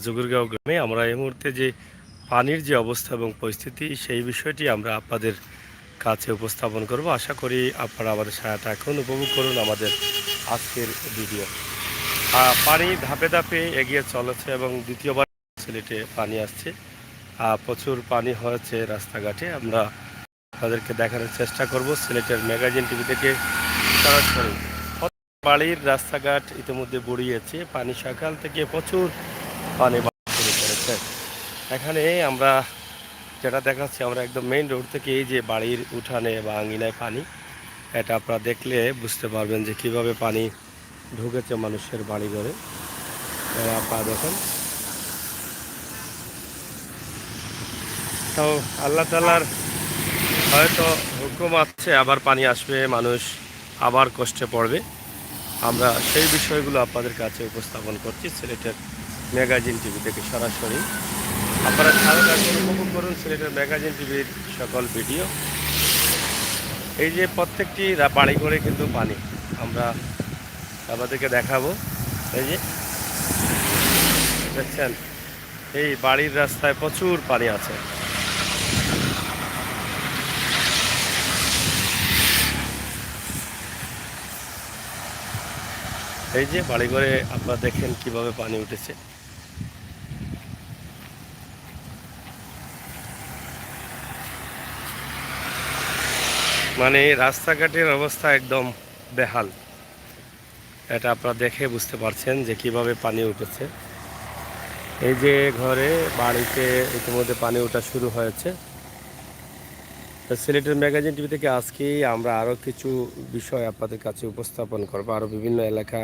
জুগুরগাঁও গ্রামে। আমরা এই মুহূর্তে যে পানির যে অবস্থা এবং পরিস্থিতি সেই বিষয়টি আমরা আপনাদের কাছে উপস্থাপন করব। আশা করি আপনারা আমাদের সাথে থাকুন, উপভোগ করুন আমাদের আজকের ভিডিও। পানি ধাপে ধাপে এগিয়ে চলেছে এবং দ্বিতীয়বার সিলেটে পানি আসছে। প্রচুর পানি হয়েছে রাস্তাঘাটে। আমরা তাদেরকে দেখানোর চেষ্টা করব সিলেটের ম্যাগাজিন টিভি থেকে সরাসরি। বাড়ির রাস্তাঘাট ইতিমধ্যে বুড়িয়েছে, পানি সকাল থেকে প্রচুর পানি শুরু করেছে। এখানে আমরা যেটা দেখাচ্ছি, আমরা একদম মেইন রোড থেকে এই যে বাড়ির উঠানে বা আঙিনায় পানি, এটা আপনারা দেখলে বুঝতে পারবেন যে কিভাবে পানি ঢুকেছে মানুষের বাড়ি ঘরে। আপনারা দেখেন, তো আল্লাহ তাআলার হয়তো হুকুম আছে, আবার পানি আসবে, মানুষ আবার কষ্টে পড়বে। আমরা সেই বিষয়গুলো আপনাদের কাছে উপস্থাপন করছি সিলেটের ম্যাগাজিন টিভি থেকে সরাসরি। আপনারা উপভোগ করুন সিলেটের ম্যাগাজিন টিভির সকল ভিডিও। এই যে প্রত্যেকটি বাড়ি ঘরে কিন্তু পানি, আমরা আপনাদেরকে দেখাবো। এই যে দেখছেন, এই বাড়ির রাস্তায় প্রচুর পানি আছে। এই যে বাড়িঘরে আপনারা দেখেন কিভাবে পানি উঠেছে। মানে রাস্তাঘাটের অবস্থা একদম বেহাল, এটা আপনারা দেখে বুঝতে পারছেন যে কিভাবে পানি উঠেছে। এই যে ঘরে বাড়িতে ইতিমধ্যে পানি ওঠা শুরু হয়েছে। সিলেটের ম্যাগাজিন টিভি থেকে আজকেই আমরা আরও কিছু বিষয় আপনাদের কাছে উপস্থাপন করব, আরও বিভিন্ন এলাকা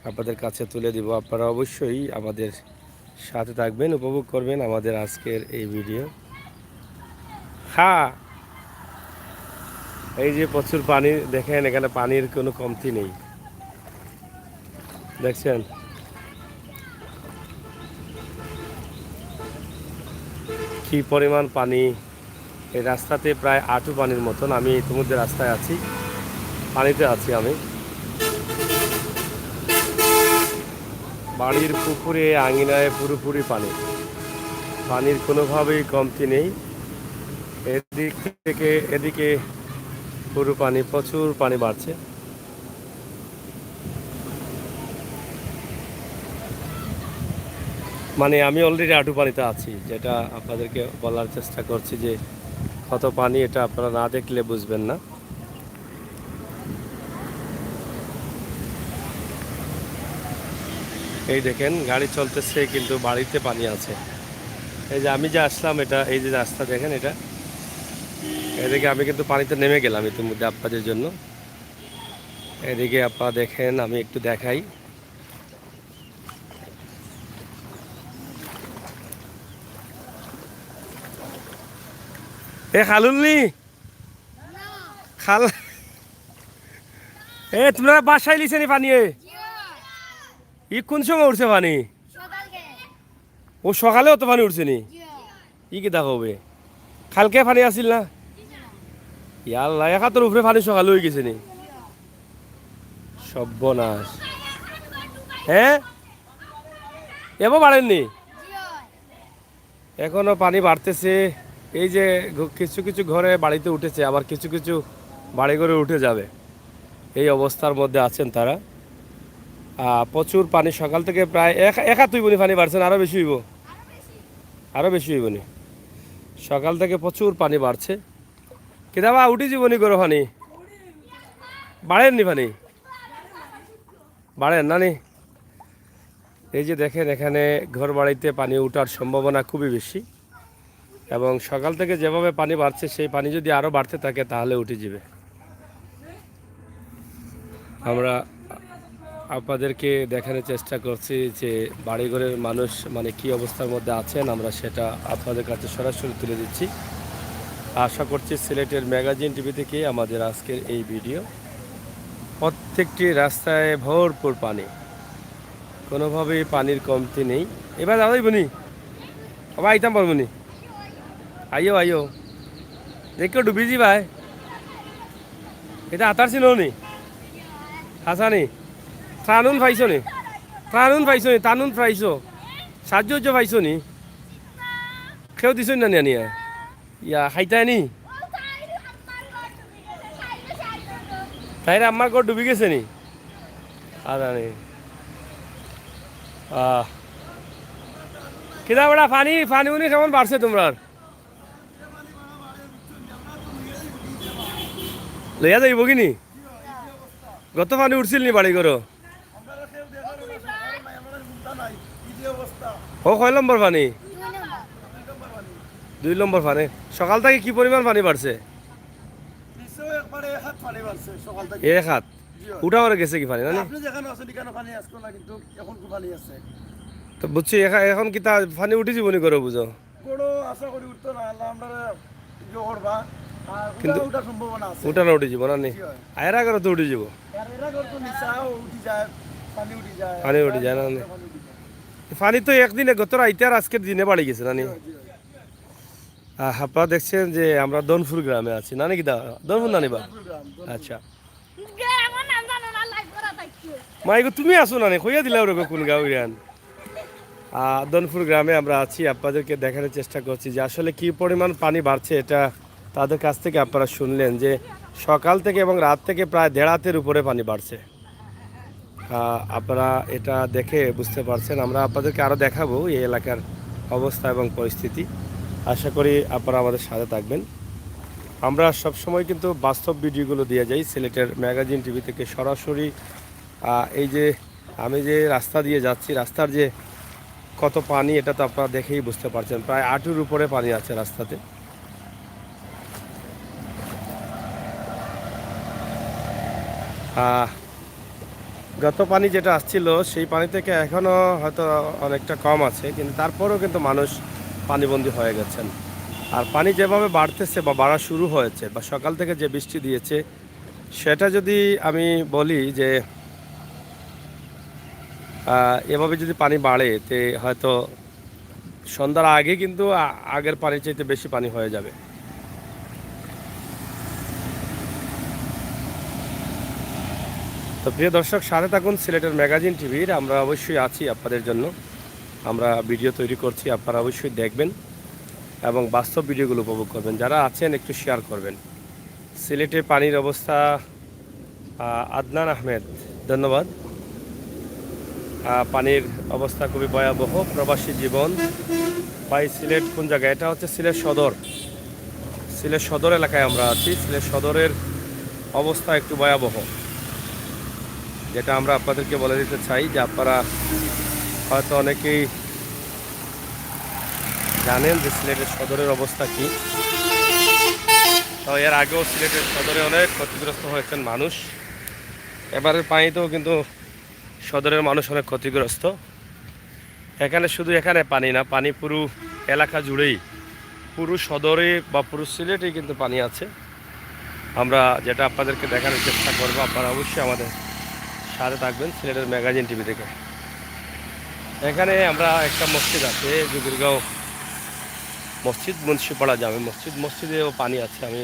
আপনাদের কাছে তুলে দিব। আপনারা অবশ্যই আমাদের সাথে থাকবেন, উপভোগ করবেন আমাদের আজকের এই ভিডিও। হ্যাঁ, এই যে প্রচুর পানি দেখেন, এখানে পানির কোনো কমতি নেই, দেখছেন। কি পরিমাণ পানি এই রাস্তাতে, প্রায় আঁটু পানির মতন। আমি ইতিমধ্যে রাস্তায় আছি, পানিতে আছি আমি। বাড়ির পুকুরে আঙিনায় পুরোপুরি পানি, পানির কোনোভাবেই কমতি নেই। এদিক থেকে এদিকে পুরো পানি, প্রচুর পানি বাড়ছে। মানে আমি অলরেডি আঁটু পানিতে আছি, যেটা আপনাদেরকে বলার চেষ্টা করছি যে কত পানি, এটা আপনারা না দেখলে বুঝবেন না। এই দেখেন গাড়ি চলতেছে কিন্তু বাড়িতে পানি আছে। এই যে আমি যে আসলাম, এটা এই যে রাস্তা দেখেন, এটা এদিকে আমি কিন্তু পানিতে নেমে গেলাম ইতিমধ্যে আপনাদের জন্য। এদিকে আপনারা দেখেন, আমি একটু দেখাই। এ খালুননি খাল, এ তোমরা বাসায় লিছে নি পানি? ই কোন সময় উঠছে পানি? ও সকালে অত পানি উঠছে নি? ই কি দেখা হবে, খালকে পানি আসিল না? ইয়াল্লা, একাত্তর উপরে পানি সকালে হয়ে গেছে নি? সর্বনাশ। হ্যাঁ, এবার বাড়েননি, এখনো পানি বাড়তেছে। এই যে কিছু কিছু ঘরে বাড়িতে উঠেছে, আবার কিছু কিছু বাড়ি ঘরে উঠে যাবে, এই অবস্থার মধ্যে আছেন তারা। প্রচুর পানি সকাল থেকে, প্রায় একাত্তর বনি পানি বাড়ছে, আরও বেশি হইব, আরও বেশি হইব নি। সকাল থেকে প্রচুর পানি বাড়ছে। কিতাবা উঠি জীবনী করো পানি বাড়েননি, পানি বাড়েন না নি? এই যে দেখেন, এখানে ঘর বাড়িতে পানি ওঠার সম্ভাবনা খুবই বেশি, এবং সকাল থেকে যেভাবে পানি বাড়ছে, সেই পানি যদি আরও বাড়তে থাকে তাহলে উঠে যাবে। আমরা আপনাদেরকে দেখানোর চেষ্টা করছি যে বাড়িঘরের মানুষ মানে কি অবস্থার মধ্যে আছেন, আমরা সেটা আপনাদের কাছে সরাসরি তুলে দিচ্ছি। আশা করছি সিলেটের ম্যাগাজিন টিভি থেকে আমাদের আজকের এই ভিডিও। প্রত্যেকটি রাস্তায় ভরপুর পানি, কোনোভাবেই পানির কমতি নেই। এবার দাদাই বনি আবার আইতাম পারবনি, আইও আইও, দেখো ডুবিজি ভাই, এটা আতার ছিল নি হাসানি। ত্রানুন পাইছো নি? ত্রানুন পাইছো নি? তানুন পাইছো? সাহায্য পাইছো নি খেয়েও দিছ না নিয়া নিয়া ইয়া খাইতাই নি তাইরে আমার ঘর ডুবি গেছে নি আর কিনা বেড়া পানি পানি উনি কেমন বাড়ছে তোমরা লইয়া যাইব কিনি গত পানি উঠছিল নি বাড়ি করো ও কয় নম্বর পানি 2 নম্বর পানি সকাল থেকে কি পরিমাণ পানি বাড়ছে এক হাত উঠা করে গেছে কি পানি না তো বুঝছি এখন কি তা পানি উঠে যাব নি করো বুঝো কিন্তু উঠা না উঠে যাব না নি আয়রা করে তো উঠে যাব পানি উঠে যায় না পানি তো একদিনে গত রাইতে আর আজকের দিনে বাড়ি গেছে নানি আপনারা দেখছেন যে আমরা দনপুর গ্রামে আছি নানি কি দা দনপুর নানি বা আচ্ছা মাইগো তুমি আসো নানি কইয়া দিলা ওরকম কোন গাঁও ইরান দনপুর গ্রামে আমরা আছি আপনাদেরকে দেখানোর চেষ্টা করছি যে আসলে কি পরিমাণ পানি বাড়ছে এটা তাদের কাছ থেকে আপনারা শুনলেন যে সকাল থেকে এবং রাত থেকে প্রায় 1.5 হাতের উপরে পানি বাড়ছে আপনারা এটা দেখে বুঝতে পারছেন আমরা আপনাদেরকে আরও দেখাবো এই এলাকার অবস্থা এবং পরিস্থিতি আশা করি আপনারা আমাদের সাথে থাকবেন আমরা সব সময় কিন্তু বাস্তব ভিডিওগুলো দিয়ে যাই সিলেটের ম্যাগাজিন টিভি থেকে সরাসরি এই যে আমি যে রাস্তা দিয়ে যাচ্ছি রাস্তার যে কত পানি এটা তো আপনারা দেখেই বুঝতে পারছেন প্রায় 8 উপরে পানি আছে রাস্তাতে গত পানি যেটা আসছিল সেই পানি থেকে এখনও হয়তো অনেকটা কম আছে কিন্তু তারপরেও কিন্তু মানুষ পানিবন্দী হয়ে গেছেন আর পানি যেভাবে বাড়তেছে বা বাড়া শুরু হয়েছে বা সকাল থেকে যে বৃষ্টি দিয়েছে সেটা যদি আমি বলি যে এভাবে যদি পানি বাড়ে তে হয়তো সন্ধ্যার আগে কিন্তু আগের পানির চাইতে বেশি পানি হয়ে যাবে তো প্রিয় দর্শক সাথে থাকুন সিলেটের ম্যাগাজিন টিভির আমরা অবশ্যই আছি আপনাদের জন্য আমরা ভিডিও তৈরি করছি আপনারা অবশ্যই দেখবেন এবং বাস্তব ভিডিওগুলো উপভোগ করবেন যারা আছেন একটু শেয়ার করবেন সিলেটে পানির অবস্থা আদনান আহমেদ ধন্যবাদ পানির অবস্থা খুবই ভয়াবহ প্রবাসী জীবন ভাই সিলেট কোন জায়গায় এটা হচ্ছে সিলেট সদর এলাকায় আমরা আছি সিলেট সদরের অবস্থা একটু ভয়াবহ যেটা আমরা আপনাদেরকে বলে দিতে চাই যে আপনারা হয়তো অনেকেই জানেন যে সিলেটের সদরের অবস্থা কি তো এর আগেও সিলেটের সদরে অনেক ক্ষতিগ্রস্ত হয়েছেন মানুষ এবারের পানিতেও কিন্তু সদরের মানুষ অনেক ক্ষতিগ্রস্ত এখানে শুধু এখানে পানি না পানি পুরো এলাকা জুড়েই পুরো সদরে বা পুরো সিলেটেই কিন্তু পানি আছে আমরা যেটা আপনাদেরকে দেখানোর চেষ্টা করবো আপনারা অবশ্যই আমাদের সাথে থাকবেন সিলেটের ম্যাগাজিন টিভি থেকে এখানে আমরা একটা মসজিদ আছে জুগিরগাঁও মসজিদ মুন্সিপাড়া জামে মসজিদেও পানি আছে আমি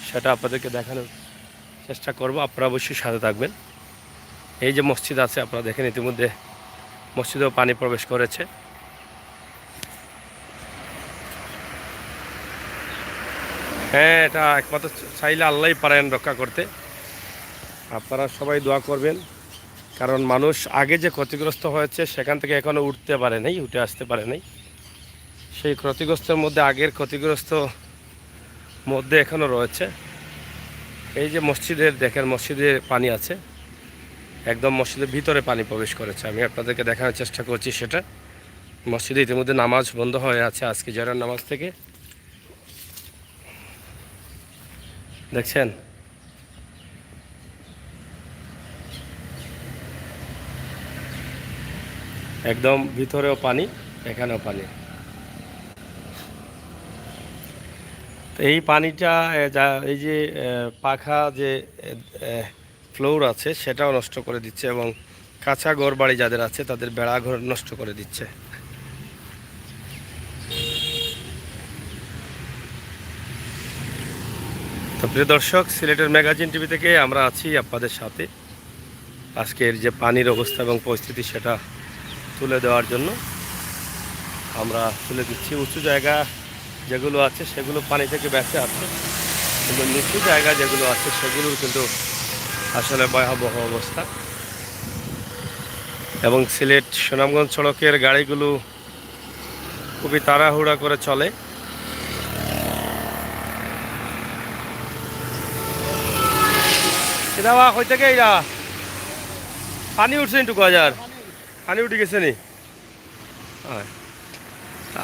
সেটা আপনাদেরকে দেখানোর চেষ্টা করব আপনারা অবশ্যই সাথে থাকবেন এই যে মসজিদ আছে আপনারা দেখেন ইতিমধ্যে মসজিদেও পানি প্রবেশ করেছে হ্যাঁ এটা একমাত্র চাইলে আল্লাহই পারেন রক্ষা করতে আপনারা সবাই দোয়া করবেন কারণ মানুষ আগে যে ক্ষতিগ্রস্ত হয়েছে সেখান থেকে এখনও উঠে আসতে পারে নাই সেই ক্ষতিগ্রস্তের মধ্যে আগের ক্ষতিগ্রস্ত মধ্যে এখনও রয়েছে এই যে দেখেন মসজিদে পানি আছে একদম মসজিদের ভিতরে পানি প্রবেশ করেছে আমি আপনাদেরকে দেখানোর চেষ্টা করছি সেটা মসজিদে ইতিমধ্যে নামাজ বন্ধ হয়ে আছে আজকে জোহরের নামাজ থেকে দেখছেন একদম ভিতরেও পানি এখানেও পানি তো এই পানিটা এই যে পাখা যে ফ্লোর আছে সেটাও নষ্ট করে দিচ্ছে এবং কাঁচা ঘর বাড়ি যাদের আছে তাদের বেড়া ঘর নষ্ট করে দিচ্ছে তো প্রিয় দর্শক সিলেটের ম্যাগাজিন টিভি থেকে আমরা আছি আপনাদের সাথে আজকের যে পানির অবস্থা এবং পরিস্থিতি সেটা তুলে দেওয়ার জন্য আমরা তুলে দিচ্ছি। উঁচু জায়গা যেগুলো আছে সেগুলো পানি থেকে বেঁচে আছে, কিন্তু নিচু জায়গা যেগুলো আছে সেগুলোর কিন্তু আসলে ভয়াবহ অবস্থা। এবং সিলেট সুনামগঞ্জ সড়কের গাড়িগুলো খুবই তাড়াহুড়া করে চলে। এরা কই থেকে এরা পানি উঠছে একটু বাজার, পানি উঠে গেছে নি? হ্যাঁ,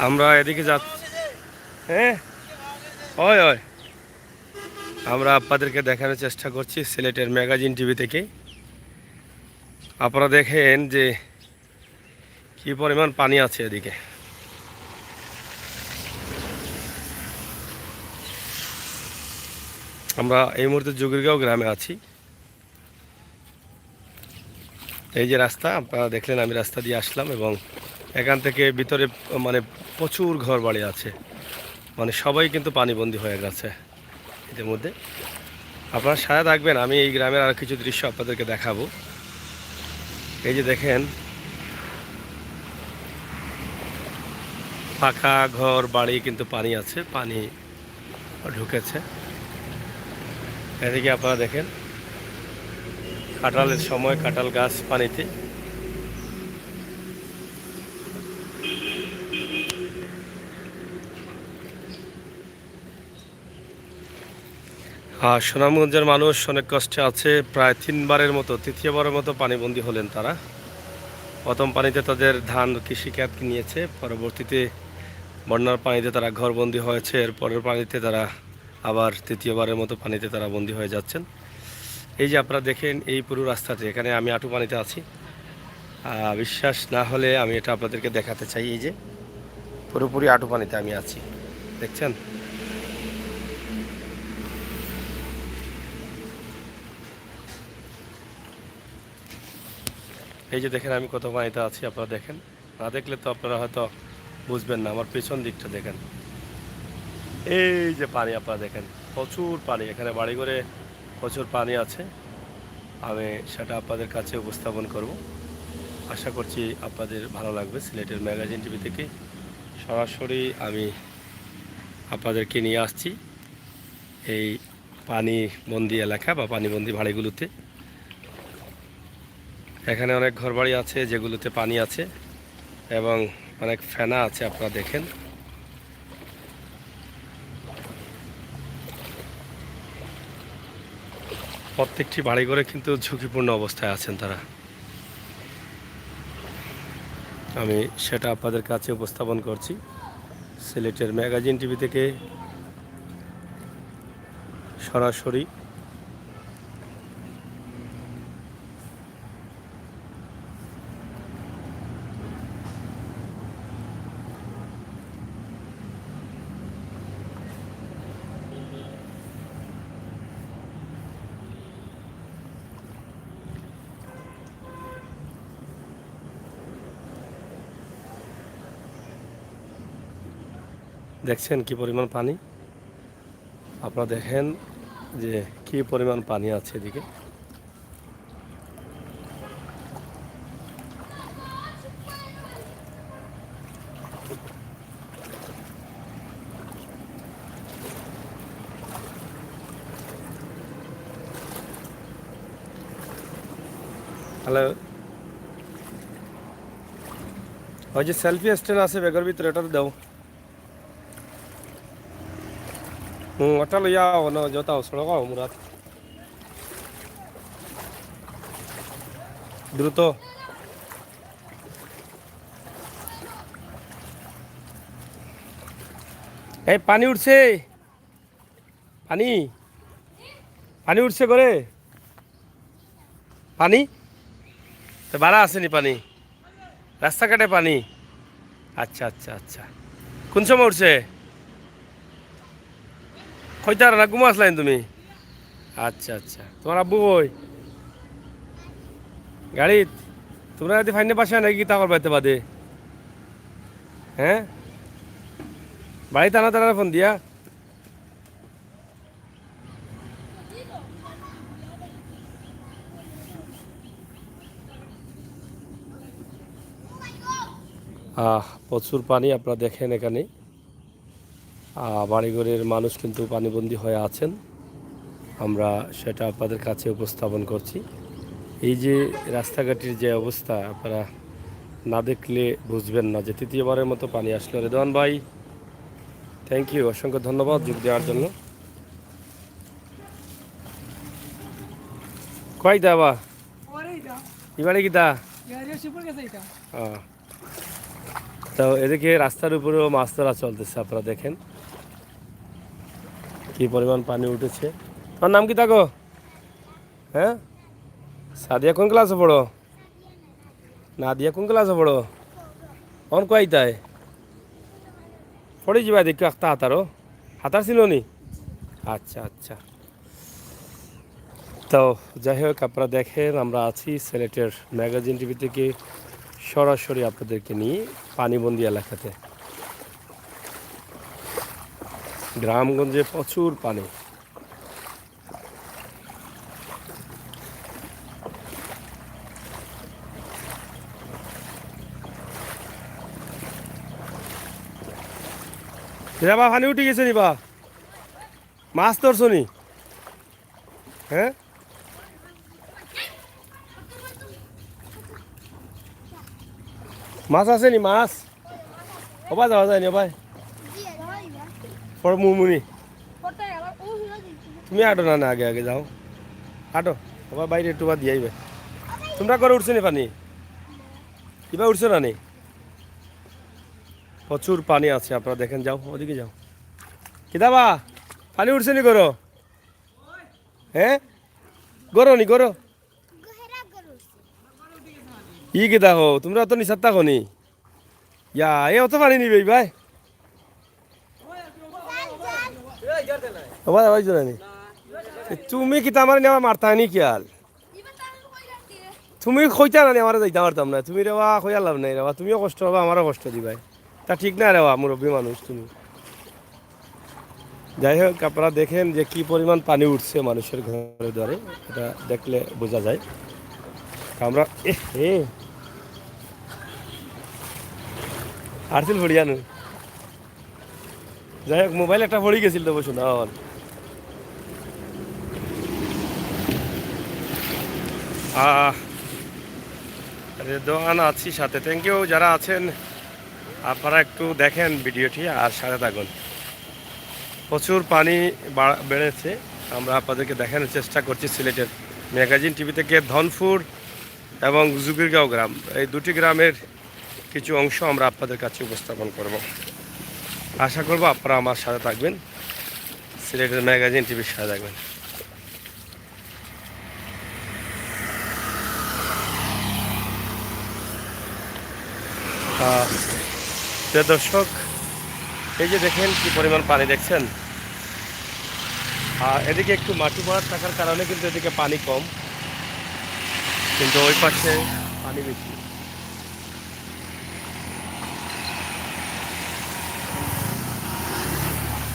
আমরা এদিকে যাচ্ছি। হ্যাঁ, হয় হয়, আমরা আপনাদেরকে দেখানোর চেষ্টা করছি সিলেটের ম্যাগাজিন টিভি থেকে। আপনারা দেখেন যে কি পরিমাণ পানি আছে এদিকে। আমরা এই মুহূর্তে যোগীরগাঁও গ্রামে আছি। এই যে রাস্তা আপনারা দেখলেন, আমি রাস্তা দিয়ে আসলাম এবং এখান থেকে ভিতরে মানে প্রচুর ঘর বাড়ি আছে, মানে সবাই কিন্তু পানিবন্দী হয়ে গেছে ইতিমধ্যে। আপনারা সাথে থাকবেন, আমি এই গ্রামের আর কিছু দৃশ্য আপনাদেরকে দেখাবো। এই যে দেখেন, পাকা ঘর বাড়ি কিন্তু পানি আছে, পানি ঢুকেছে। এদিকে আপনারা দেখেন কাঁঠালের সময়, কাঁঠাল গাছ পানিতে। আর সুনামগঞ্জের মানুষ অনেক কষ্টে আছে, প্রায় তিনবারের মতো, তৃতীয়বারের মতো পানিবন্দী হলেন তারা। প্রথম পানিতে তাদের ধান কৃষিখাত নিয়েছে, পরবর্তীতে বন্যার পানিতে তারা ঘরবন্দি হয়েছে, এর পরের পানিতে তারা আবার তৃতীয়বারের মতো পানিতে তারা বন্দী হয়ে যাচ্ছেন। এই যে আপনারা দেখেন এই পুরো রাস্তাতে, এখানে আমি আঁটু পানিতে আছি। বিশ্বাস না হলে আমি এটা আপনাদেরকে দেখাতে চাই। এই যে পুরোপুরি আঁটু পানিতে আমি আছি, দেখছেন? এই যে দেখেন আমি কত পানিতে আছি, আপনারা দেখেন। না দেখলে তো আপনারা হয়তো বুঝবেন না। আমার পেছন দিকটা দেখেন, এই যে পানি আপনারা দেখেন, প্রচুর পানি। এখানে বাড়িঘরে প্রচুর পানি আছে। আমি সেটা আপনাদের কাছে উপস্থাপন করব। আশা করছি আপনাদের ভালো লাগবে। সিলেটের ম্যাগাজিন টিভি থেকে সরাসরি আমি আপনাদেরকে নিয়ে আসছি এই পানিবন্দি এলাকা বা পানিবন্দি বাড়িগুলোতে। এখানে অনেক ঘরবাড়ি আছে যেগুলোতে পানি আছে এবং অনেক ফেনা আছে, আপনারা দেখেন। প্রত্যেকটি বাড়িঘরে কিন্তু ঝুঁকিপূর্ণ অবস্থায় আছেন তারা। আমি সেটা আপনাদের কাছে উপস্থাপন করছি সিলেটের ম্যাগাজিন টিভি থেকে সরাসরি। দেখছেন কি পরিমাণ পানি, আপনারা দেখেন যে কি পরিমাণ পানি আছে এদিকে। তাহলে ওই যে সেলফি স্ট্যান্ড আছে ব্যাগের ভিতরে, এটা দাও। ওটা লইয়া যাও সড়ক মুরাদ, দ্রুত। এই পানি উঠছে, পানি পানি উঠছে করে, পানি তো বাড়া আসেনি পানি, রাস্তাঘাটে পানি। আচ্ছা আচ্ছা আচ্ছা, কোন সময় উঠছে? কইতার না ঘুমা আসলাইন তুমি? আচ্ছা আচ্ছা, তোমার আব্বু কই? গাড়িত? তোমরা যদি ফাইনে পাশে নাকি তা করবাইতে বাদে? হ্যাঁ, বাড়িতে আনা তারা ফোন দিয়া। প্রচুর পানি আপনারা দেখেন এখানে। বাড়িঘরের মানুষ কিন্তু পানিবন্দী হয়ে আছেন, আমরা সেটা আপনাদের কাছে উপস্থাপন করছি। এই যে রাস্তাঘাটের যে অবস্থা, আপনারা না দেখলে বুঝবেন না যে তৃতীয়বারের মতো পানি আসলো। রেদওয়ান ভাই, থ্যাংক ইউ, অসংখ্য ধন্যবাদ যোগ দেওয়ার জন্য। কয় দাবা এবারে কি দা? তো এদিকে রাস্তার উপরেও মাছ ধরা চলতেছে, আপনারা দেখেন কি পরিমাণ পানি উঠেছে। তোমার নাম কি থাকো? হ্যাঁ, সাদিয়া কোন ক্লাসে পড়ো? নাদিয়া কোন ক্লাসে পড়ো? অন কয়টায় পড়ে যাবা? দেখো একটা হাতারও হাতার ছিল নি? আচ্ছা আচ্ছা। তো যাই হোক, আপনারা দেখেন আমরা আছি সিলেটের ম্যাগাজিন টিভি থেকে সরাসরি আপনাদেরকে নিয়ে পানিবন্দী এলাকাতে। গ্রামগঞ্জে প্রচুর পানি। বা পানি উঠে গেছে নি? বা মাছ ধরছো নি? হ্যাঁ, মাছ আছে নি? মাছ ওবা যাওয়া যায় নি? ওবাই পর মুমুনি তুমি আটো না, না আগে আগে যাও, আটো ওবা বাইরে একটু বা দিয়ে আইবে। তোমরা করে উঠছো নি পানি? কিবা উঠছো না নি? প্রচুর পানি আছে, আপনারা দেখেন, যাও ওদিকে যাও। কিদাবা পানি উঠছে নি? করো হ্যাঁ, গরো নি গরো ই কিদা হো, তোমরা তো নিচার থাকো নি? ইয়া এ অত পানি নিবে ভাই? তুমি কিতা আমার নেওয়া মারতা নি কিয়াল? তুমি কইতা না আমার যাইতে পারতাম না? তুমি রেবা কইয়া লাভ নাই রেবা, তুমিও কষ্ট হবা আমারও কষ্ট দিবাই, তা ঠিক না রেবা, মুরব্বী মানুষ তুমি। যাই হোক, আপনারা দেখেন যে কি পরিমাণ পানি উঠছে মানুষের ঘরে দ্বারে, এটা দেখলে বোঝা যায়। আমরা আরছিল ভরিয়ানো। যাই হোক, মোবাইল একটা ভরি গেছিল তো বসুন। রেদওয়ান আছি সাথে, থ্যাংক ইউ যারা আছেন। আপনারা একটু দেখেন ভিডিওটি আর সাথে থাকুন। প্রচুর পানি বেড়েছে, আমরা আপনাদেরকে দেখানোর চেষ্টা করছি সিলেটের ম্যাগাজিন টিভি থেকে। ধনপুর এবং জুগিরগাঁও গ্রাম, এই দুটি গ্রামের কিছু অংশ আমরা আপনাদের কাছে উপস্থাপন করব। আশা করব আপনারা আমার সাথে থাকবেন, সিলেটের ম্যাগাজিন টিভির সাথে থাকবেন। প্রিয় দর্শক, এই যে দেখেন কি পরিমাণ পানি দেখছেন। এদিকে একটু মাটি ভরাট থাকার কারণে কিন্তু এদিকে পানি কম, কিন্তু ওই পাশে পানি বেশি।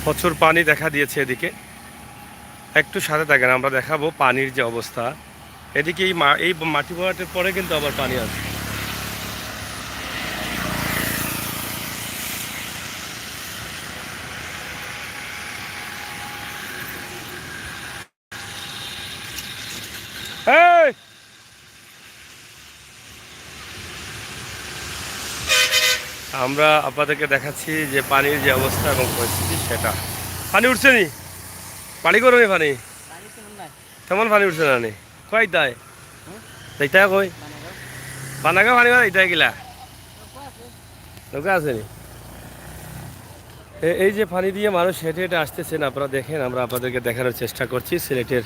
প্রচুর পানি দেখা দিয়েছে এদিকে, একটু সাথে থাকেন, আমরা দেখাবো পানির যে অবস্থা। এদিকে এই মাটি ভরাটের পরে কিন্তু আবার পানি আছে। আমরা আপনাদেরকে দেখাচ্ছি যে পানির যে অবস্থা এবং পরিস্থিতি সেটা। পানি উঠছে নি? পানি করো নি? পানি তেমন পানি উঠছে না নি? কয় তাই তাই কই বানাগা পানি এইটাই গিলা নৌকা আছে নি? এই যে পানি দিয়ে মানুষ হেঁটে হেঁটে আসতেছেন, আপনারা দেখেন, আমরা আপনাদেরকে দেখানোর চেষ্টা করছি সিলেটের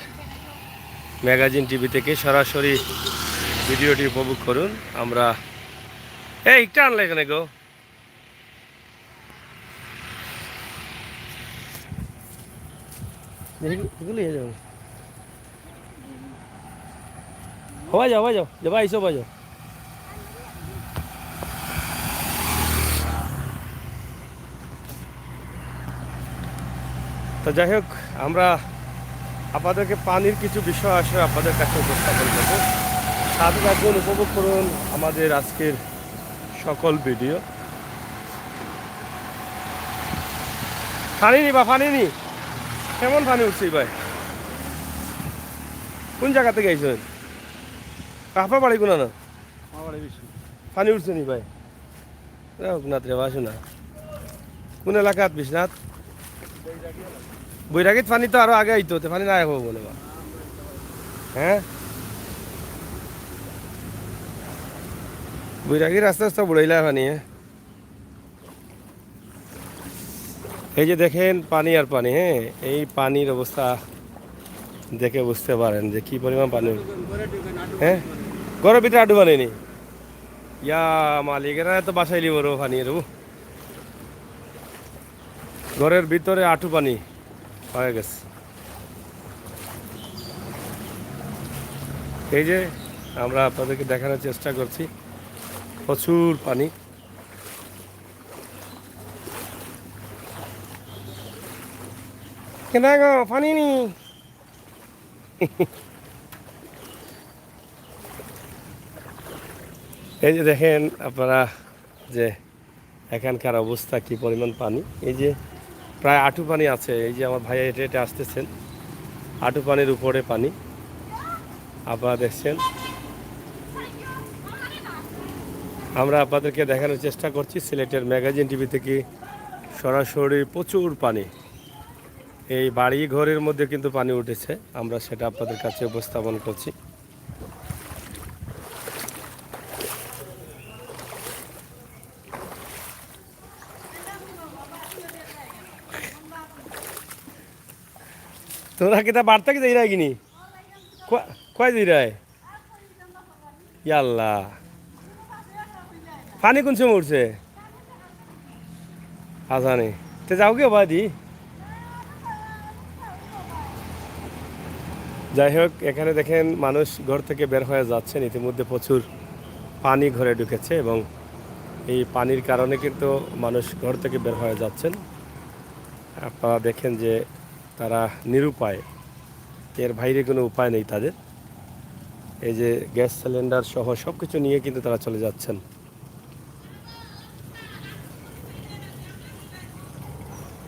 ম্যাগাজিন টিভি থেকে। সরাসরি ভিডিওটি উপভোগ করুন। আমরা একটা আনলে এখানে গো, হওয়া যাও যাবা আইসো হওয়া যাও। তো যাই হোক, আমরা আপনাদেরকে পানির কিছু বিষয় আসলে আপনাদের কাছে উপস্থাপন করবো। সাথে থাকুন, উপভোগ করুন আমাদের আজকের সকল ভিডিও। পানি নি বা পানি নি কেমন পানি উঠছে ভাই? কোন জায়গা থেকে আইছেন? কাপা বাড়ি কোনা না পানি উঠছে নি ভাই? রঘুনাথ রে বাসু না কোন এলাকাত বিশ্বনাথ? বৈরাগীত পানি তো আরো আগে আইতো, পানি না হবো বলে বা হ্যাঁ বৈরাগীর আস্তে আস্তে বুড়াইলা পানি। এই যে দেখেন পানি আর পানি, হ্যাঁ এই পানির অবস্থা দেখে বুঝতে পারেন যে কি পরিমাণ পানি। হ্যাঁ ঘরের ভিতরে আডু বানাইনি ইয়া মালিকেরা তো বাসাইলি বড় পানি রে, ঘরের ভিতরে আঁটু পানি হয়ে গেছে। এই যে আমরা আপনাদেরকে দেখানোর চেষ্টা করছি প্রচুর পানি। কেন গো পানি নি? এই যে দেখেন আপনারা যে এখানকার অবস্থা কি পরিমাণ পানি। এই যে প্রায় আঁটু পানি আছে। এই যে আমার ভাইয়া হেঁটে হেঁটে আসতেছেন, আঁটু পানির উপরে পানি আপনারা দেখছেন। আমরা আপনাদেরকে দেখানোর চেষ্টা করছি সিলেটের ম্যাগাজিন টিভি থেকে সরাসরি প্রচুর পানি। এই বাড়ি ঘরের মধ্যে কিন্তু পানি উঠেছে, আমরা সেটা আপনাদের কাছে উপস্থাপন করছি। তোরা কিতা বার্তা কি যাই কিনি কয় যাই রায় ইয়াল্লা পানি কোন সময় উঠছে আজানে তে যাও কে বাদি। যাই হোক এখানে দেখেন মানুষ ঘর থেকে বের হয়ে যাচ্ছেন, ইতিমধ্যে প্রচুর পানি ঘরে ঢুকেছে এবং এই পানির কারণে কিন্তু মানুষ ঘর থেকে বের হয়ে যাচ্ছেন। আপনারা দেখেন যে তারা নিরুপায়, এর বাইরে কোনো উপায় নেই তাদের। এই যে গ্যাস সিলিন্ডার সহ সব কিছু নিয়ে কিন্তু তারা চলে যাচ্ছেন।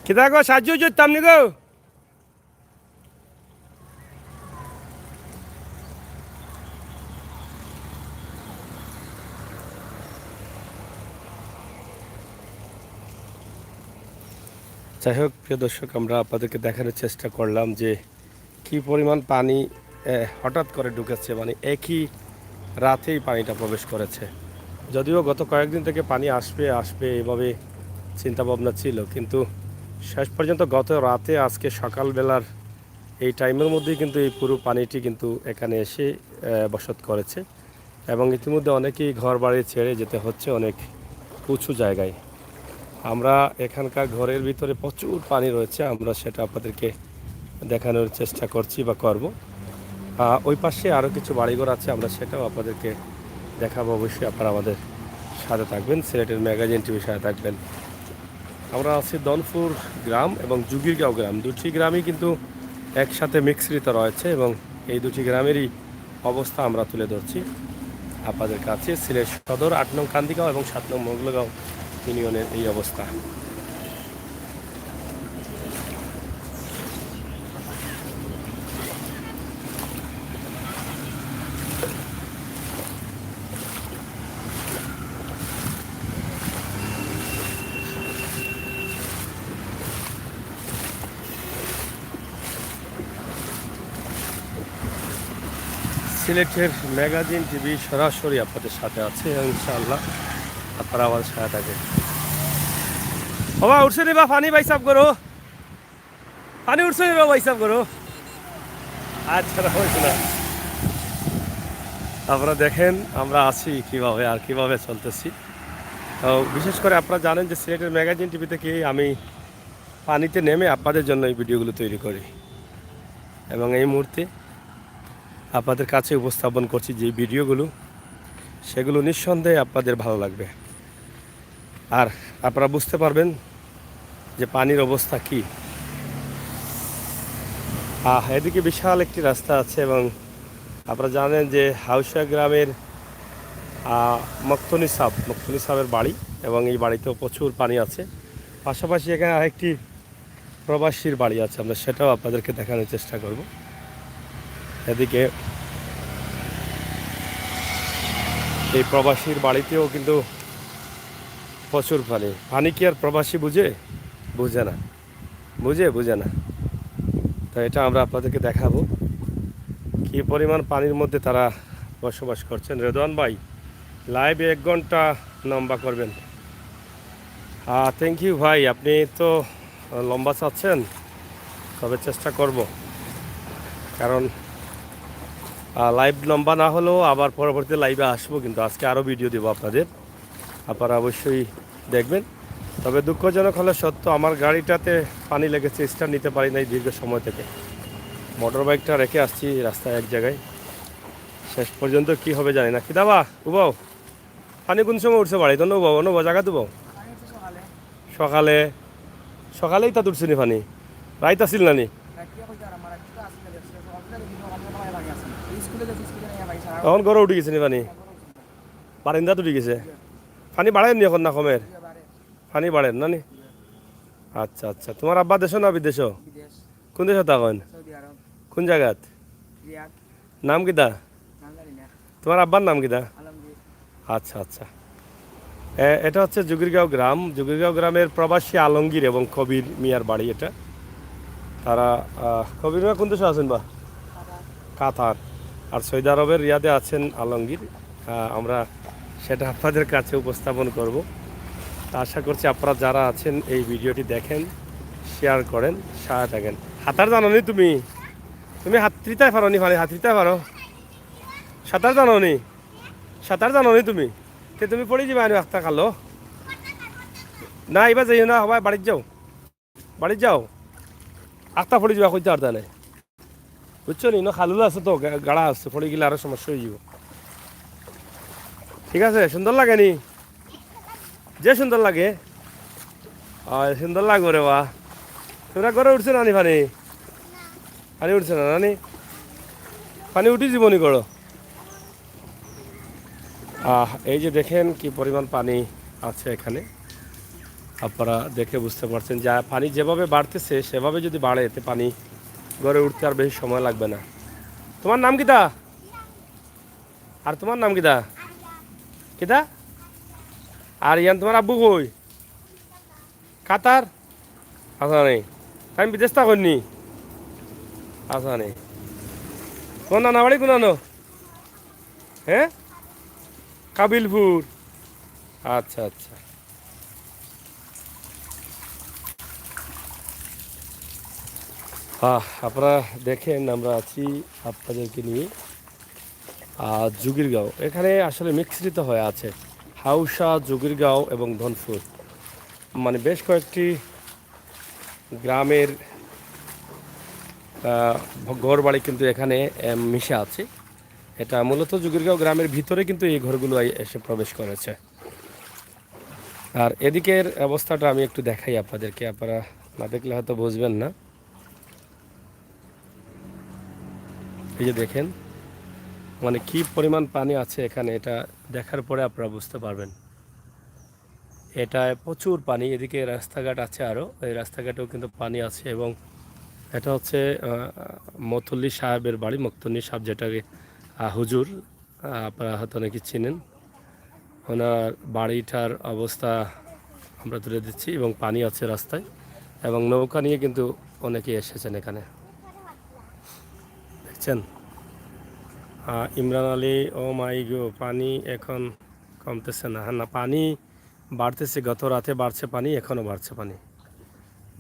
কিতা গো সাহায্য করতাম নি গো? যাই হোক প্রিয় দর্শক, আমরা আপনাদেরকে দেখানোর চেষ্টা করলাম যে কি পরিমাণ পানি হঠাৎ করে ঢুকেছে, মানে একই রাতেই পানিটা প্রবেশ করেছে। যদিও গত কয়েকদিন থেকে পানি আসবে আসবে এভাবে চিন্তা ভাবনা ছিল, কিন্তু শেষ পর্যন্ত গত রাতে আজকে সকালবেলার এই টাইমের মধ্যেই কিন্তু এই পুরো পানিটি কিন্তু এখানে এসে বসত করেছে এবং ইতিমধ্যে অনেকেই ঘর বাড়ি ছেড়ে যেতে হচ্ছে অনেক উঁচু জায়গায়। আমরা এখানকার ঘরের ভিতরে প্রচুর পানি রয়েছে, আমরা সেটা আপনাদেরকে দেখানোর চেষ্টা করছি বা করব। ওই পাশে আরও কিছু বাড়িঘর আছে, আমরা সেটাও আপনাদেরকে দেখাবো। অবশ্যই আপনারা আমাদের সাথে থাকবেন, সিলেটের ম্যাগাজিন টিভির সাথে থাকবেন। আমরা আছি দনপুর গ্রাম এবং জুগিরগাঁও গ্রাম, দুটি গ্রামই কিন্তু একসাথে মিশ্রিত রয়েছে এবং এই দুটি গ্রামেরই অবস্থা আমরা তুলে ধরছি আপনাদের কাছে। সিলেট সদর ৮ নং কান্দিগাঁও এবং ৭ নং মোগলগাঁও ইউনিয়নের এই অবস্থা। সিলেটের ম্যাগাজিন টিভি সরাসরি আপনাদের সাথে আছে, ইনশাআল্লাহ আপনারা আমাদের সাথে থাকেন। বাবা উঠছে নি বা পানি বাইসাব করো, পানি উঠছে নি বা বাইসাব করো। আচ্ছা না আপনারা দেখেন আমরা আছি কিভাবে আর কিভাবে চলতেছি। তো বিশেষ করে আপনারা জানেন যে সিলেটের ম্যাগাজিন টিভি থেকে আমি পানিতে নেমে আপনাদের জন্য এই ভিডিওগুলো তৈরি করি এবং এই মুহূর্তে আপনাদের কাছে উপস্থাপন করছি যে ভিডিওগুলো, সেগুলো নিঃসন্দেহে আপনাদের ভালো লাগবে আর আপনারা বুঝতে পারবেন যে পানির অবস্থা কী। এদিকে বিশাল একটি রাস্তা আছে এবং আপনারা জানেন যে হাউসা গ্রামের মক্তনি সাহেবের বাড়ি এবং এই বাড়িতেও প্রচুর পানি আছে। পাশাপাশি এখানে আরেকটি প্রবাসীর বাড়ি আছে, আমরা সেটাও আপনাদেরকে দেখানোর চেষ্টা করব। এদিকে এই প্রবাসীর বাড়িতেও কিন্তু প্রচুর পানি। পানি কি আর প্রবাসী বুঝে? বুঝে না, বুঝে না। তো এটা আমরা আপনাদেরকে দেখাবো কি পরিমাণ পানির মধ্যে তারা বসবাস করছেন। রেদওয়ান ভাই লাইভ 1 ঘন্টা লম্বা করবেন। থ্যাংক ইউ ভাই, আপনি তো লম্বা চাচ্ছেন, তবে চেষ্টা করব, কারণ লাইভ লম্বা না হলেও আবার পরবর্তী লাইভে আসবো, কিন্তু আজকে আরও ভিডিও দেবো আপনাদের, আপনারা অবশ্যই দেখবেন। তবে দুঃখজনক হলে সত্য, আমার গাড়িটাতে পানি লেগেছে, স্টার্ট নিতে পারি নাই দীর্ঘ সময় থেকে। মোটর বাইকটা রেখে আসছি রাস্তায় এক জায়গায়, শেষ পর্যন্ত কি হবে জানি না। কি দাবা উবাও পানি কোন সময় উঠছে বাড়ি? তো নবো নবো জায়গা দেবো সকালে, সকালেই তা উঠছে নি পানি? রাইত আসিল না নি? তখন ঘরে উঠে গেছে নি পানি? বারিন্দাত উঠে গেছে? পানি বাড়েন নি এখন না কমের? পানি বাড়েন না নি? আচ্ছা আচ্ছা, তোমার আব্বা দেশ না বিদেশ? কোন দেশ তখন? কোন জায়গাত? নাম কিতা তোমার আব্বার নাম কিতা? আচ্ছা আচ্ছা, এটা হচ্ছে জুগিরগাঁও গ্রাম। জুগিরগাঁও গ্রামের প্রবাসী আলমগীর এবং কবির মিয়ার বাড়ি এটা। তারা কবির মিয়া কোন দেশে আছেন? বা কাতার। আর সৌদি আরবের রিয়াদে আছেন আলমগীর। আমরা সেটা আপনাদের কাছে উপস্থাপন করব। আশা করছি আপনারা যারা আছেন এই ভিডিওটি দেখেন, শেয়ার করেন, সাথে থাকেন। সাঁতার জানো নি তুমি? তুমি হাতরিতায় পারো নি? পানি হাতরিতায় পারো? সাঁতার জানো নি? সাঁতার জানো নি তুমি? তুমি পড়ে যাবে আমি একটা খালো না, এবার যাইও না, সবাই বাড়ির যাও, বাড়ির যাও, আটটা পড়ে যাবে কইতে পারতা নাই, বুঝছো নি? খালুলা আছে তো, গাড়া আছে, পড়ে গেলে আরো সমস্যা হয়ে যাব। ঠিক আছে, সুন্দর লাগে নি? যে সুন্দর লাগে, সুন্দর লাগবে রে বা। তোমরা ঘরে উঠছে না নি পানি? পানি উঠছে না নানি? পানি উঠি জীবনী করো। এই যে দেখেন কি পরিমাণ পানি আছে এখানে, আপনারা দেখে বুঝতে পারছেন যে পানি যেভাবে বাড়তেছে সেভাবে যদি বাড়ে এতে পানি ঘরে উঠতে আর বেশি সময় লাগবে না। তোমার নাম কিতা? আর তোমার নাম কিতা? কিতা? আর ইয়ান তোমার আব্বু কই? কাতার? আসা নেই? আমি বিদেশ থাকি। আসা নেই? কোন নানা বাড়ি কোন আনো? হ্যাঁ, কাবিলপুর। আচ্ছা আচ্ছা, আপনারা দেখেন আমরা আছি আপনাদেরকে নিয়ে জুগিরগাঁও। এখানে আসলে মিশ্রিত হয়ে আছে হাউসা, জুগিরগাঁও এবং ধনপুর, মানে বেশ কয়েকটি গ্রামের ঘর বাড়ি কিন্তু এখানে মিশে আছে। এটা মূলত জুগিরগাঁও গ্রামের ভিতরে কিন্তু এই ঘরগুলো এসে প্রবেশ করেছে। আর এদিকের অবস্থাটা আমি একটু দেখাই আপনাদেরকে, আপনারা না দেখলে হয়তো বুঝবেন না। এই যে দেখেন মানে কি পরিমাণ পানি আছে এখানে, এটা দেখার পরে আপনারা বুঝতে পারবেন। এটা প্রচুর পানি। এদিকে রাস্তাঘাট আছে, আরও এই রাস্তাঘাটেও কিন্তু পানি আছে। এবং এটা হচ্ছে মতল্লি সাহেবের বাড়ি, মক্তনি সাহেব, যেটাকে হুজুর আপনারা হয়তো অনেকে চিনেন। ওনার বাড়িটার অবস্থা আমরা তুলে দিচ্ছি, এবং পানি আছে রাস্তায়, এবং নৌকা নিয়ে কিন্তু অনেকে এসেছেন এখানে, দেখছেন। ইমরান আলী, ও মাই গো, পানি এখন কমতেছে না। হ্যাঁ না, পানি বাড়তেছে, গত রাতে বাড়ছে পানি, এখনও বাড়ছে পানি,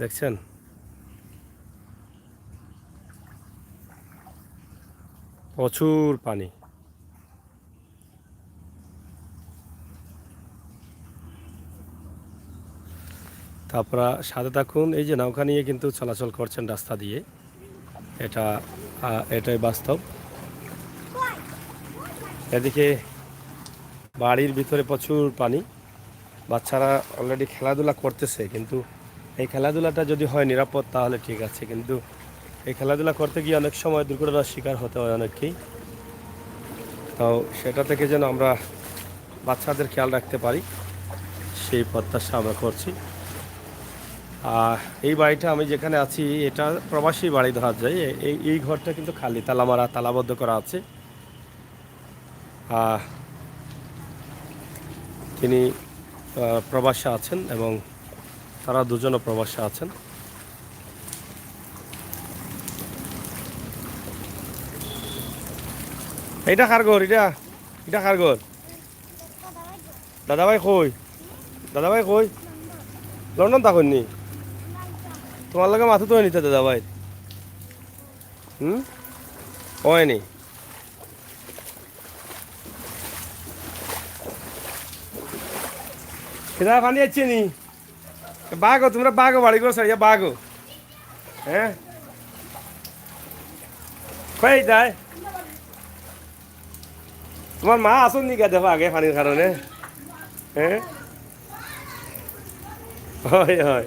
দেখছেন। প্রচুর পানি। তারপরে সাথে থাকুন। এই যে নৌকা নিয়ে কিন্তু চলাচল করছেন রাস্তা দিয়ে, এটাই বাস্তব। এদিকে বাড়ির ভিতরে প্রচুর পানি, বাচ্চারা অলরেডি খেলাধুলা করতেছে, কিন্তু এই খেলাধুলাটা যদি হয় নিরাপদ তাহলে ঠিক আছে, কিন্তু এই খেলাধুলা করতে গিয়ে অনেক সময় দুর্ঘটনার শিকার হতে হয় অনেককেই। তো সেটা থেকে যেন আমরা বাচ্চাদের খেয়াল রাখতে পারি সেই প্রত্যাশা আমরা করছি। এই বাড়িটা আমি যেখানে আছি এটা প্রবাসী বাড়ি ধরা যায়। এই ঘরটা কিন্তু খালি, তালা মারা, তালাবদ্ধ করা আছে। আহ, তিনি প্রবাসে আছেন এবং তারা দুজনও প্রবাসে আছেন। এটা কার ঘর? এটা কার ঘর? দাদাভাই কই? দাদাভাই কই? লন্ডন থাকুন নি? তোমার লগে মাথা তো নিতে দাদাভাই। হুম, হয়নি। কেদা পানি যাচ্ছে নি? বাঘো, তোমরা বাঘো বাড়ি করো সারিয়া বাঘো। হ্যাঁ, কই যায়? তোমার মা আসুন নি কে দেখো আগে পানির কারণে? হ্যাঁ, হয় হয়।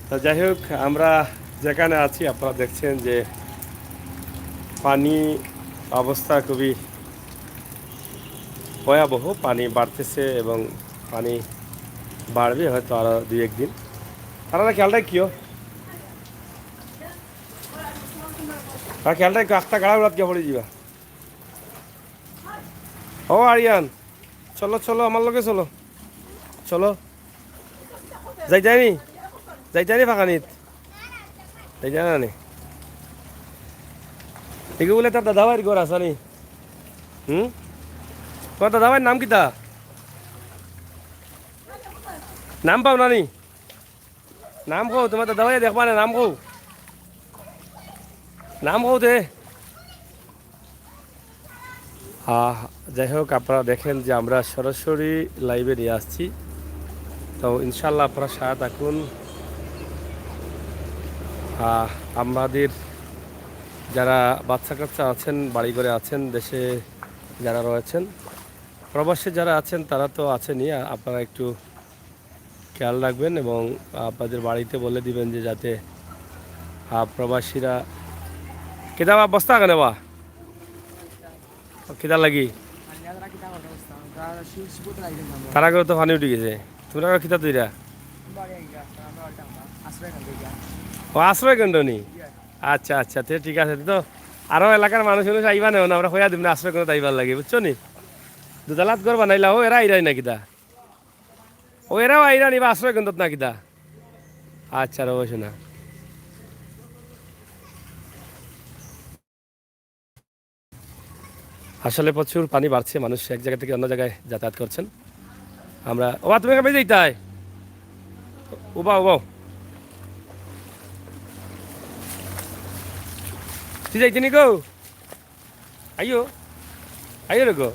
তো যাই হোক, আমরা যেখানে আছি আপনারা দেখছেন যে পানি অবস্থা খুবই ভয়াবহ। পানি বাড়তেছে এবং পানি বাড়বে হয়তো আরও 2-1 দিন। তারা খেয়ালটা কিও, তারা খেয়ালটা একটা গাড়া উড়াত গিয়ে পড়ে যাবা। ও আরিয়ান, চলো চলো আমার লগে চলো, চলো। যাইতানি, যাইতানি ফাঁকানিত, যাইতা না নি? এগুলো বলে তার দাদাভাইয়ের ঘর আসানি। হুম, তোমার দাদাভাইয়ের নাম কিতা? নাম পাও নানি? নাম কও, তোমার দাদাভাই দেখবা না, নাম কও, নাম কও দে। যাই হোক, আপনারা দেখেন যে আমরা সরাসরি লাইভে নিয়ে আসছি। তো ইনশাল্লাহ আপনারা সাথে থাকুন। আমাদের যারা বাচ্চা কাচ্চা আছেন, বাড়ি ঘরে আছেন, দেশে যারা রয়েছেন, প্রবাসে যারা আছেন তারা তো আছেনই। আপনারা একটু খেয়াল রাখবেন এবং আপনাদের বাড়িতে বলে দিবেন যে যাতে প্রবাসীরা কেদা বা বস্তা কেন বা কেদা লাগি তারা করে তো পানি উঠে গেছে। তোমরা কিতা তৈরা? ও আশ্রয় কেন্দ্র নি? আচ্ছা আচ্ছা, তো ঠিক আছে। তো আরো এলাকার মানুষ আইবা না, আমরা হইয়া দিব না আশ্রয় কেন্দ্র আইবার লাগে, বুঝছো নি? দুদালাত ঘর বানাইলা, ও এরা আইরাই না কিতা? ও এরাও আইরা নিবা আশ্রয় কেন্দ্র না কিতা? আচ্ছা রয়েছে না। আসলে প্রচুর পানি বাড়ছে, মানুষ এক জায়গা থেকে অন্য জায়গায় যাতায়াত করছেন। আমরা ও তুমি কবে যাইতাই? উবা উবা তুই যাইতে নি গো? আইও, আইও রে গো।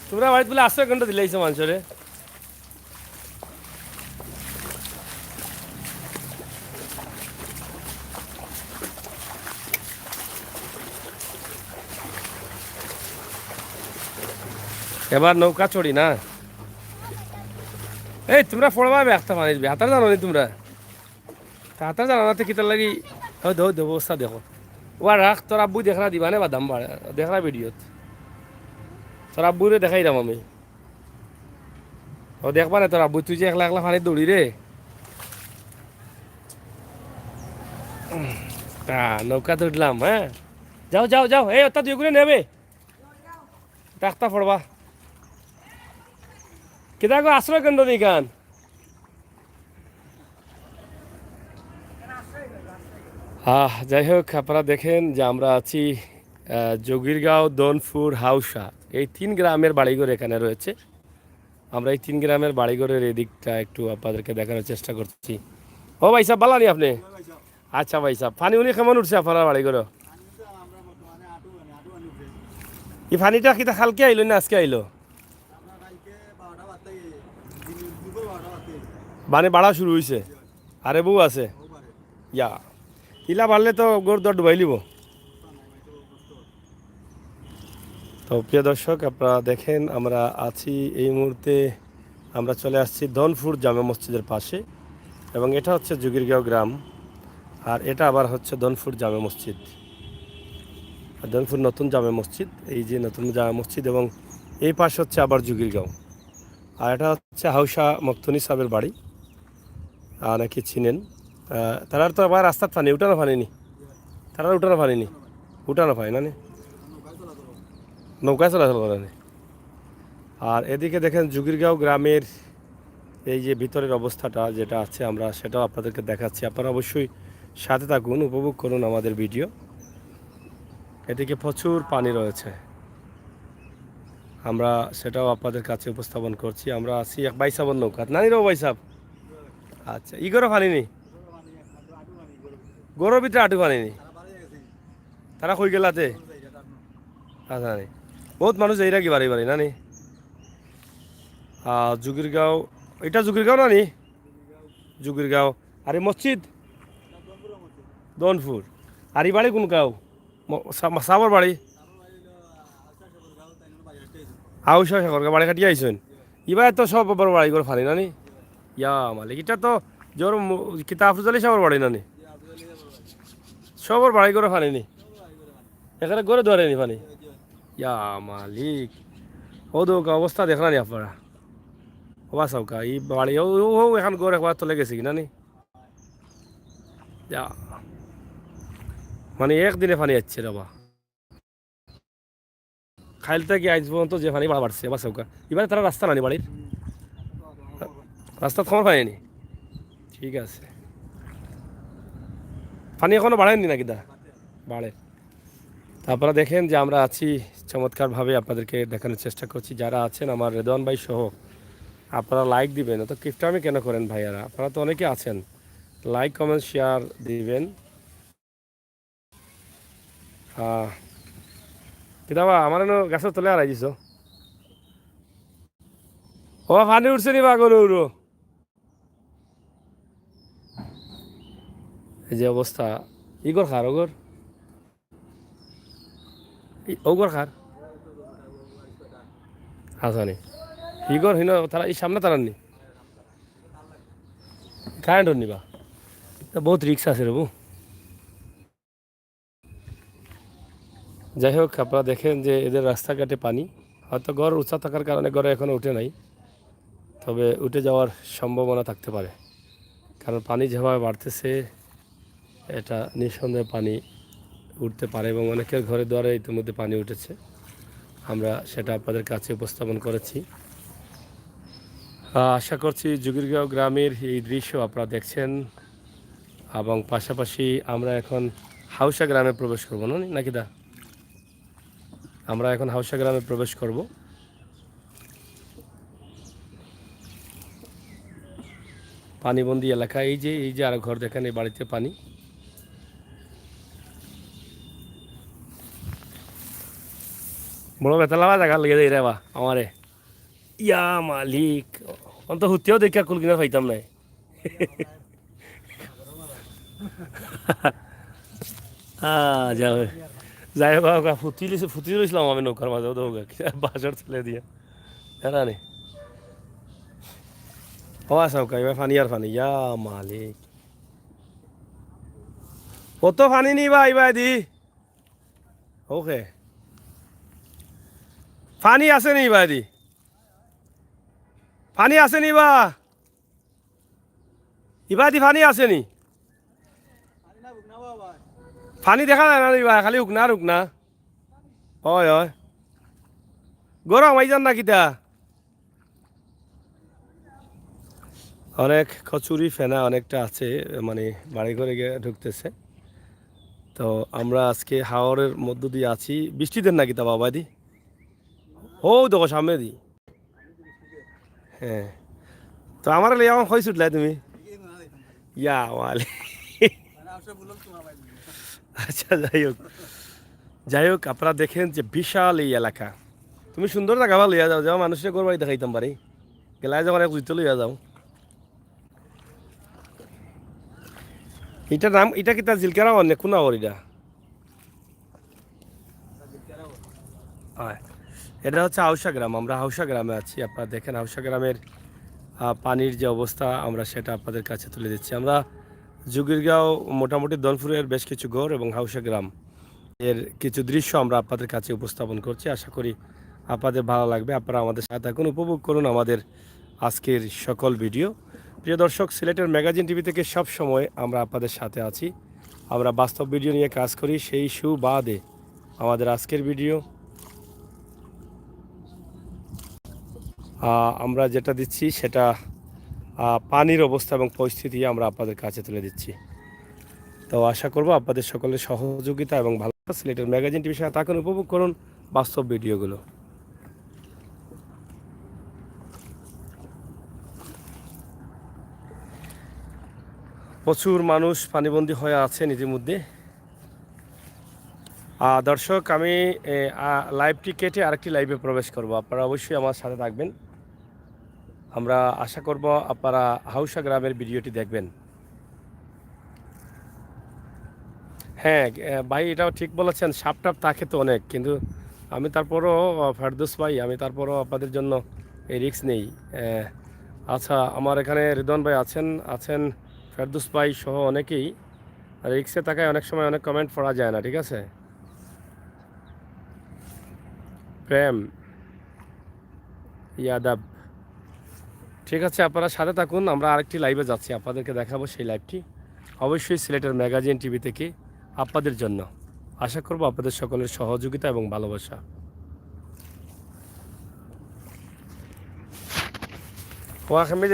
তোমরা বাড়িতে বলে আশ্রয় কেন্দ্র দিলাইছো মানুষরে। এবার নৌকা চড়ি না? এই তোমরা পড়বা একটা পানির হাতার জানো নি তোমরা? হাতার জানো না তো কিতার লাগি? ও দেবো অবস্থা দেখো। ও রাখ, তোর আব্বু দেখরা দিবা নে বাদাম বাড়ে দেখরা ভিডিওত, তোর আব্বুরে দেখাই দাম আমি। ও দেখবা না তোর আব্বু, তুই যে একলা একলা পানি দৌড়ি রে। নৌকা তো উঠলাম। হ্যাঁ, যাও যাও যাও, এই ওটা দুই করে নেবে রাখতা পড়বা। কেদা গো আশ্রয় কেন্দ্র নেই গান? যাই হোক, আপনারা দেখেন যে আমরা আছি যোগীরগাঁও, দনপুর, হাউসা, এই 3 গ্রামের বাড়িঘর এখানে রয়েছে। আমরা এই 3 গ্রামের বাড়িঘরের এদিকটা একটু আপনাদেরকে দেখানোর চেষ্টা করছি। ও ভাই সাহেব বালানি আপনি? আচ্ছা ভাই সাহেব, পানি উনি কেমন উঠছে আপনার বাড়িঘর? এই পানিটা কিতা কালকে আইলো না আজকে আইলো? মানে বাড়া শুরু হয়েছে? আরে বউ আছে ইয়া, ইলা বাড়লে তো গোর দর ডুবাই লিব। তো প্রিয় দর্শক, আপনারা দেখেন আমরা আছি এই মুহূর্তে, আমরা চলে আসছি ধনপুর জামে মসজিদের পাশে এবং এটা হচ্ছে যোগীরগাঁও গ্রাম, আর এটা আবার হচ্ছে ধনপুর জামে মসজিদ, ধনপুর নতুন জামে মসজিদ। এই যে নতুন জামে মসজিদ এবং এই পাশে হচ্ছে আবার যোগীরগাঁও, আর এটা হচ্ছে হাউসা মক্তনি সাহেবের বাড়ি। নাকি চিনেন। তারা তো আবার রাস্তার পানি উঠানো পানিনি, তারা উঠানো পানিনি, উঠানো পায় না নি, নৌকায় চলাচল করে নি। আর এদিকে দেখেন জুগিরগাঁও গ্রামের এই যে ভিতরের অবস্থাটা যেটা আছে আমরা সেটাও আপনাদেরকে দেখাচ্ছি। আপনারা অবশ্যই সাথে থাকুন, উপভোগ করুন আমাদের ভিডিও। এদিকে প্রচুর পানি রয়েছে, আমরা সেটাও আপনাদের কাছে উপস্থাপন করছি। আমরা আছি এক বাইসাবন নৌকা নানি রো বাইসাব। আচ্ছা ইগরও পানি নি, গরুর ভিতরে আটু পানি নি, তারা কই গেলাতে। আচ্ছা নানি বহুত মানুষ এই রাখি বাড়ি বাড়ি নানি। জুগিরগাঁও, এটা জুগিরগাঁও নানি, জুগিরগাঁও। আর এই মসজিদ দনপুর। আর এই বাড়ি কোন গাঁও? সাবর বাড়ি আউসা সাগর বাড়ি কাটিয়ে আইসেন। এবার তো সব বড় বাড়ি করে ফানি নানি। ইয়া মালিক এটা তো জোর কিতাব আফজালি সবার বাড়ি নানি, সবার বাড়ি করে ফানি নি, এখানে গড়ে ধরে নি পানি। ইয়া মালিক ও তো অবস্থা দেখলা নি আপনারা, ওবা সৌকা এই বাড়ি ও ও এখন গড়ে একবার চলে গেছে কিনা নি। যা মানে একদিনে পানি যাচ্ছে বাবা, খাইল থেকে আজ পর্যন্ত যে পানি বাড়ছে বা সৌকা। এবারে তারা রাস্তা নানি বাড়ির রাস্তা খবর পায়নি। ঠিক আছে, পানি এখনো বাড়েনি নাকি? দা বাড়ে। তারপরে দেখেন যে আমরা আছি চমৎকারভাবে আপনাদেরকে দেখানোর চেষ্টা করছি। যারা আছেন আমার রেদওয়ান ভাই সহ আপনারা লাইক দিবেন, তো কিফটামি কেন করেন ভাইয়ারা? আপনারা তো অনেকে আছেন, লাইক কমেন্ট শেয়ার দিবেন। কিতাবা আমার গাছের তলে আর আইছ ও পানি উঠছে নি বা গরু উড়ো। এই যে অবস্থা, ইগর খার ওগর ওগর খার হাসানি ইগর হিন তারা এই সামনে তারান নি কারেন্ট নিবা বহুত রিক্স আছে রেবু। যাই হোক আপনারা দেখেন যে এদের রাস্তাঘাটে পানি, হয়তো ঘর উঁচা থাকার কারণে ঘরে এখনও উঠে নাই, তবে উঠে যাওয়ার সম্ভাবনা থাকতে পারে। কারণ পানি যেভাবে বাড়তেছে এটা নিঃসন্দেহে পানি উঠতে পারে এবং অনেকের ঘরে দ্বারে ইতিমধ্যে পানি উঠেছে। আমরা সেটা আপনাদের কাছে উপস্থাপন করেছি। আশা করছি জুগিরগাঁও গ্রামের এই দৃশ্য আপনারা দেখছেন এবং পাশাপাশি আমরা এখন হাউসা গ্রামে প্রবেশ করবো নাকি দা? আমরা এখন হাউসা গ্রামে প্রবেশ করব। পানিবন্দি এলাকা, এই যে আর ঘর দেখেন, এই বাড়িতে পানি। বড় বেতলাবা জায়গা লেগে যাই রে বা আমারে। ইয়া মালিক অন্ত হুতিও দেখা কুল কিনা পাইতাম নাই। যাও যাই হোক ফুটি লইছিলাম আমি নৌকার মাঝে বাজার ছেলে দিয়ে জানা নি। ও আসাউকা এবার ফানি আর ফানি। ইয়া মালিক কত ফানি নিবা এবার দি। ওকে পানি আছে নি বাদি? পানি আছে নি বা ইবাদি পানি আছে নি? পানি দেখা যায় না বা খালি উক না হয় হয় গরম আইজান না কিতা। অনেক কচুরি ফেনা অনেকটা আছে, মানে বাড়ি ঘরে গিয়ে ঢুকতেছে। তো আমরা আজকে হাওরের মধ্য দিয়ে আছি। বৃষ্টি দেন নাকি তা বাবাদি? ও দেখো সামনে দি। হ্যাঁ তো আমার লে আমার হয়ে ছুটলাই তুমি। ইয়া মালি আচ্ছা যাই হোক আপনারা দেখেন যে বিশাল এই এলাকা। তুমি সুন্দর জায়গা বা লইয়া যাও, যাও মানুষের ঘর বাড়ি দেখাইতাম পারি, গেলায় যখন এক জুতো লইয়া যাও। এটার নাম এটা কি তার জিলকারা অন্য কোনা ওর এটা? হয় এটা হচ্ছে হাউসা গ্রাম। আমরা হাউসা গ্রামে আছি। আপনারা দেখেন হাউসা গ্রামের পানির যে অবস্থা আমরা সেটা আপনাদের কাছে তুলে দিচ্ছি। আমরা জুগিরগাঁও মোটামুটি দনপুরের বেশ কিছু ঘর এবং হাউসা গ্রাম এর কিছু দৃশ্য আমরা আপনাদের কাছে উপস্থাপন করছি। আশা করি আপনাদের ভালো লাগবে। আপনারা আমাদের সাথে থাকুন, উপভোগ করুন আমাদের আজকের সকল ভিডিও। প্রিয় দর্শক, সিলেটের ম্যাগাজিন টিভি থেকে সব সময় আমরা আপনাদের সাথে আছি। আমরা বাস্তব ভিডিও নিয়ে কাজ করি, সেই সুবাদে আমাদের আজকের ভিডিও আমরা যেটা দিচ্ছি সেটা পানির অবস্থা এবং পরিস্থিতি আমরা আপনাদের কাছে তুলে দিচ্ছি। তো আশা করব আপনাদের সকলের সহযোগিতা এবং ভালো। সিলেটের ম্যাগাজিন টিভির সাথে থাকুন, উপভোগ করুন বাস্তব ভিডিওগুলো। প্রচুর মানুষ পানিবন্দী হয়ে আছেন ইতিমধ্যে। দর্শক, আমি লাইভটি কেটে আরেকটি লাইভে প্রবেশ করব, আপনারা অবশ্যই আমার সাথে থাকবেন। আমরা আশা করব আপনারা হাউসা গ্রামের ভিডিওটি দেখবেন। হ্যাঁ ভাই, এটাও ঠিক বলেছেন, সাপ টাপ থাকে তো অনেক, কিন্তু আমি তারপরও ফেরদৌস ভাই, আমি তারপরও আপনাদের জন্য এই রিস্ক নেই। আচ্ছা, আমার এখানে রিদওয়ান ভাই আছেন আছেন ফেরদৌস ভাই সহ অনেকেই রিক্সে থাকায় অনেক সময় অনেক কমেন্ট পড়া যায় না, ঠিক আছে। প্রেম ইয়াদাব, ঠিক আছে, আপনারা সাথে থাকুন। আমরা আরেকটি লাইভে যাচ্ছি, আপনাদেরকে দেখাবো সেই লাইভটি অবশ্যই সিলেটের ম্যাগাজিন টিভি থেকে আপনাদের জন্য। আশা করব আপনাদের সকলের সহযোগিতা এবং ভালোবাসা। ওয়াখামি